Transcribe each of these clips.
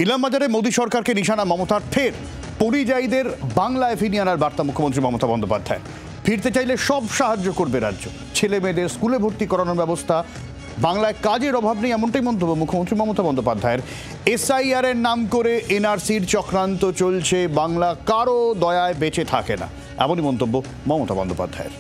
ইলামবাজারে মোদী সরকারকে নিশানা মমতার ফের পরিযায়ীদের বাংলায় ফিরিয়ে আনার বার্তা মুখ্যমন্ত্রী মমতা বন্দ্যোপাধ্যায়। ফিরতে চাইলে সব সাহায্য করবে রাজ্য, ছেলে মেয়েদের স্কুলে ভর্তি করানোর ব্যবস্থা, বাংলায় কাজের অভাব নেই এমনটাই মন্তব্য মুখ্যমন্ত্রী মমতা বন্দ্যোপাধ্যায়ের। SIR এর নাম করে NRCর চক্রান্ত চলছে, বাংলা কারো দয়ায় বেঁচে থাকে না এমনই মন্তব্য মমতা বন্দ্যোপাধ্যায়ের।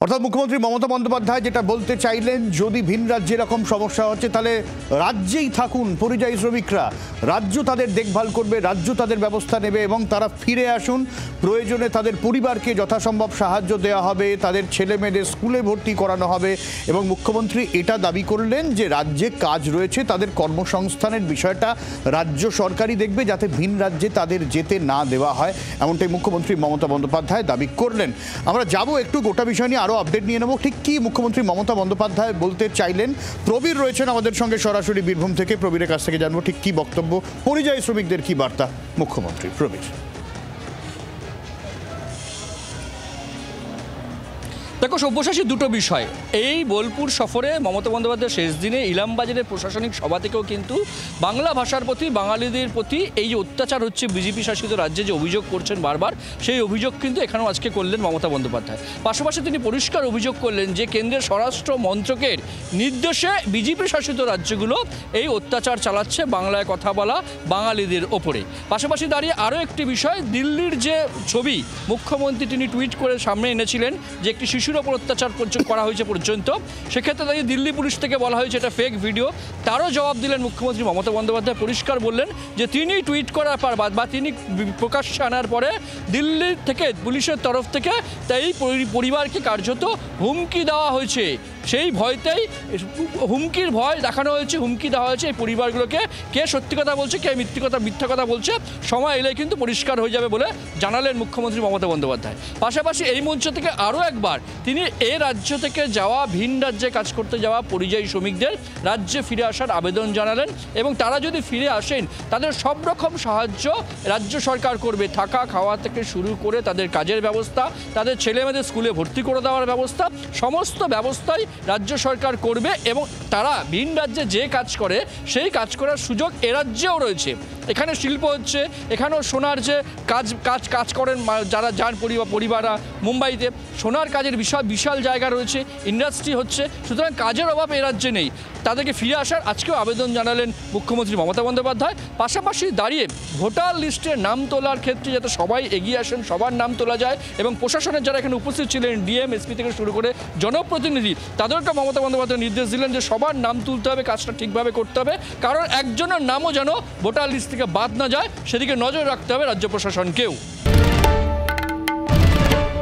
অর্থাৎ মুখ্যমন্ত্রী মমতা বন্দ্যোপাধ্যায় যেটা বলতে চাইলেন, যদি ভিন রাজ্যে এরকম সমস্যা হচ্ছে তাহলে রাজ্যেই থাকুন পরিযায়ী শ্রমিকরা, রাজ্য তাদের দেখভাল করবে, রাজ্য তাদের ব্যবস্থা নেবে এবং তারা ফিরে আসুন। প্রয়োজনে তাদের পরিবারকে যথাসম্ভব সাহায্য দেওয়া হবে, তাদের ছেলে মেয়েদের স্কুলে ভর্তি করানো হবে। এবং মুখ্যমন্ত্রী এটা দাবি করলেন যে রাজ্যে কাজ রয়েছে, তাদের কর্মসংস্থানের বিষয়টা রাজ্য সরকারই দেখবে, যাতে ভিন রাজ্যে তাদের যেতে না দেওয়া হয়, এমনটাই মুখ্যমন্ত্রী মমতা বন্দ্যোপাধ্যায় দাবি করলেন। আমরা যাব একটু গোটা বিষয় নিয়ে আরও আপডেট নিয়ে নেব, ঠিক কি মুখ্যমন্ত্রী মমতা বন্দ্যোপাধ্যায় বলতে চাইলেন। প্রবীর রয়েছেন আমাদের সঙ্গে সরাসরি বীরভূম থেকে, প্রবীরের কাছ থেকে জানবো ঠিক কি বক্তব্য, পরিযায়ী শ্রমিকদের কি বার্তা মুখ্যমন্ত্রী। প্রবীর। দেখো সব্যসাচী, দুটো বিষয়। এই বোলপুর সফরে মমতা বন্দ্যোপাধ্যায়ের শেষ দিনে ইলামবাজারের প্রশাসনিক সভা থেকেও কিন্তু বাংলা ভাষার প্রতি, বাঙালিদের প্রতি এই যে অত্যাচার হচ্ছে বিজেপি শাসিত রাজ্যে, যে অভিযোগ করছেন বারবার, সেই অভিযোগ কিন্তু এখানেও আজকে করলেন মমতা বন্দ্যোপাধ্যায়। পাশাপাশি তিনি পরিষ্কার অভিযোগ করলেন যে কেন্দ্রের স্বরাষ্ট্র মন্ত্রকের নির্দেশে বিজেপি শাসিত রাজ্যগুলো এই অত্যাচার চালাচ্ছে বাংলায় কথা বলা বাঙালিদের ওপরে। পাশাপাশি দাঁড়িয়ে আরও একটি বিষয়, দিল্লির যে ছবি মুখ্যমন্ত্রী তিনি টুইট করে সামনে এনেছিলেন যে একটি শিশুর ওপর অত্যাচার করা হয়েছে পর্যন্ত, সেক্ষেত্রে দাঁড়িয়ে দিল্লি পুলিশ থেকে বলা হয়েছে এটা ফেক ভিডিও। তারও জবাব দিলেন মুখ্যমন্ত্রী মমতা বন্দ্যোপাধ্যায়, পরিষ্কার বললেন যে তিনি টুইট করার পর বা তিনি প্রকাশ্যে আনার পরে দিল্লি থেকে পুলিশের তরফ থেকে তাই পরিবারকে কার্যত হুমকি দেওয়া হয়েছে। সেই ভয়তেই হুমকির ভয় দেখানো হয়েছে, হুমকি দেওয়া হয়েছে এই পরিবারগুলোকে। কে সত্যি কথা বলছে, কে মিথ্যা কথা বলছে, সময় এলে কিন্তু পরিষ্কার হয়ে যাবে বলে জানালেন মুখ্যমন্ত্রী মমতা বন্দ্যোপাধ্যায়। পাশাপাশি এই মঞ্চ থেকে আরও একবার তিনি এই রাজ্য থেকে যাওয়া, ভিন রাজ্যে কাজ করতে যাওয়া পরিযায়ী শ্রমিকদের রাজ্যে ফিরে আসার আবেদন জানালেন এবং তারা যদি ফিরে আসেন তাদের সব রকম সাহায্য রাজ্য সরকার করবে। থাকা খাওয়া থেকে শুরু করে তাদের কাজের ব্যবস্থা, তাদের ছেলেমেয়েদের স্কুলে ভর্তি করে দেওয়ার ব্যবস্থা, সমস্ত ব্যবস্থাই রাজ্য সরকার করবে এবং তারা ভিন রাজ্যে যে কাজ করে সেই কাজ করার সুযোগ এ রাজ্যেও রয়েছে। এখানে শিল্প হচ্ছে, এখানেও সোনার যে কাজ করেন যারা যান পরিবাররা মুম্বাইতে, সোনার কাজের বিশাল জায়গা রয়েছে, ইন্ডাস্ট্রি হচ্ছে, সুতরাং কাজের অভাব এ রাজ্যে নেই। তাদেরকে ফিরে আসার আজকেও আবেদন জানালেন মুখ্যমন্ত্রী মমতা বন্দ্যোপাধ্যায়। পাশাপাশি দাঁড়িয়ে ভোটার লিস্টে নাম তোলার ক্ষেত্রে যাতে সবাই এগিয়ে আসেন, সবার নাম তোলা যায় এবং প্রশাসনের যারা এখানে উপস্থিত ছিলেন, DM, SP থেকে শুরু করে জনপ্রতিনিধি, তাদেরকে মমতা বন্দ্যোপাধ্যায় নির্দেশ দিলেন যে সবার নাম তুলতে হবে, কাজটা ঠিকভাবে করতে হবে, কারণ একজনের নামও যেন ভোটার লিস্ট থেকে বাদ না যায় সেদিকে নজর রাখতে হবে রাজ্য প্রশাসনকেও।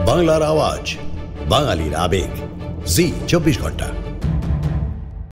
বাংলার আওয়াজ, বাঙালির আবেগ, জি 24 ঘন্টা।